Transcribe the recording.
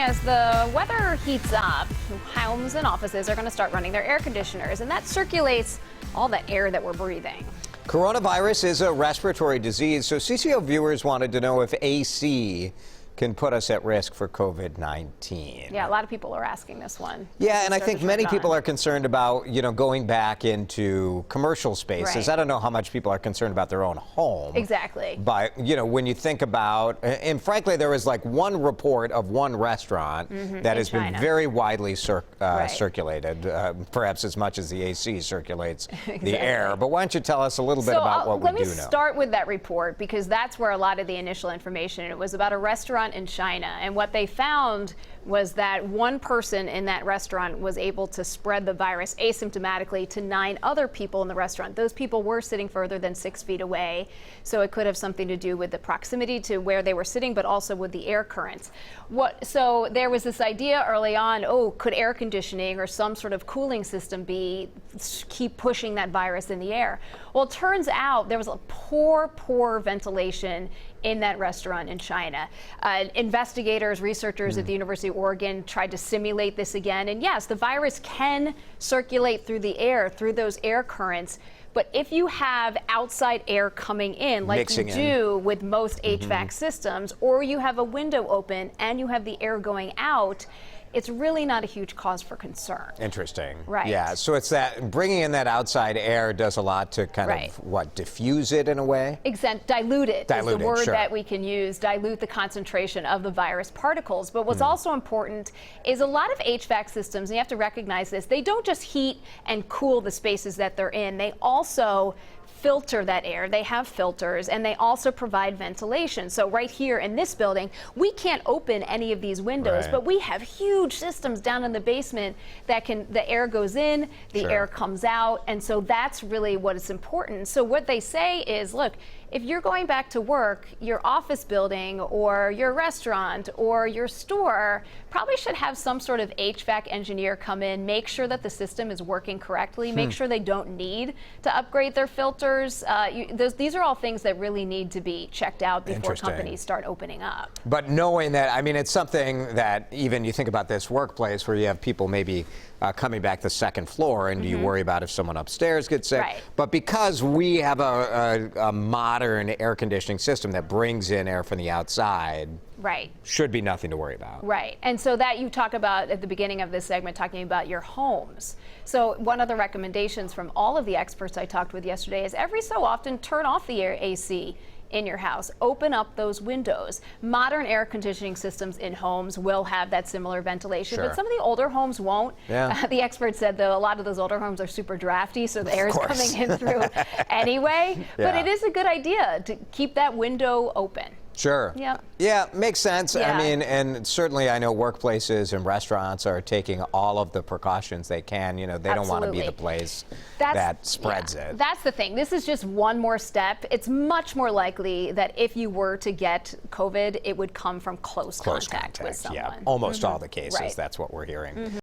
as the weather heats up, homes and offices are going to start running their air conditioners, and that circulates all the air that we're breathing. Coronavirus is a respiratory disease, so CCO viewers wanted to know if AC can put us at risk for COVID-19. Yeah, a lot of people are asking this one. Yeah, and I think many people are concerned about, going back into commercial spaces. Right. I don't know how much people are concerned about their own home. Exactly. But, when you think about, and frankly, there was like one report of one restaurant that has been very widely circulated, perhaps as much as the AC circulates the air. But why don't you tell us a little bit about what we do know? Let me start with that report, because that's where a lot of the initial information, it was about a restaurant in China, and what they found was that one person in that restaurant was able to spread the virus asymptomatically to 9 other people in the restaurant. Those people were sitting further than 6 feet away, so it could have something to do with the proximity to where they were sitting, but also with the air currents. So there was this idea early on, could air conditioning or some sort of cooling system keep pushing that virus in the air? Well, it turns out there was a poor ventilation in that restaurant in China. Investigators, researchers at the University of Oregon tried to simulate this again. And yes, the virus can circulate through the air, through those air currents. But if you have outside air coming in, like you do with most HVAC systems, or you have a window open and you have the air going out, it's really not a huge cause for concern. Interesting. Right. Yeah, so it's that bringing in that outside air does a lot to kind of, diffuse it in a way? Dilute it is the word sure. that we can use, dilute the concentration of the virus particles. But what's also important is a lot of HVAC systems, and you have to recognize this, they don't just heat and cool the spaces that they're in, they also filter that air. They have filters, and they also provide ventilation. So right here in this building, we can't open any of these windows, but we have huge systems down in the basement that the air goes in, the air comes out, and so that's really what is important. So what they say is, look, if you're going back to work, your office building or your restaurant or your store probably should have some sort of HVAC engineer come in, make sure that the system is working correctly, make sure they don't need to upgrade their filters. These are all things that really need to be checked out before companies start opening up. But knowing that, I mean, it's something that even you think about this workplace where you have people maybe coming back the second floor, and do you worry about if someone upstairs gets sick? But because we have a modern air conditioning system that brings in air from the outside, should be nothing to worry about. And so that you talk about at the beginning of this segment, talking about your homes. So one of the recommendations from all of the experts I talked with yesterday is every so often turn off the AC in your house. Open up those windows. Modern air conditioning systems in homes will have that similar ventilation, but some of the older homes won't. The experts said, though, a lot of those older homes are super drafty, so the air is coming in through anyway. But it is a good idea to keep that window open. Yeah, makes sense. I mean, and certainly I know workplaces and restaurants are taking all of the precautions they can. They don't want to be the place that spreads it. That's the thing. This is just one more step. It's much more likely that if you were to get COVID, it would come from close contact with someone. Almost all the cases, that's what we're hearing.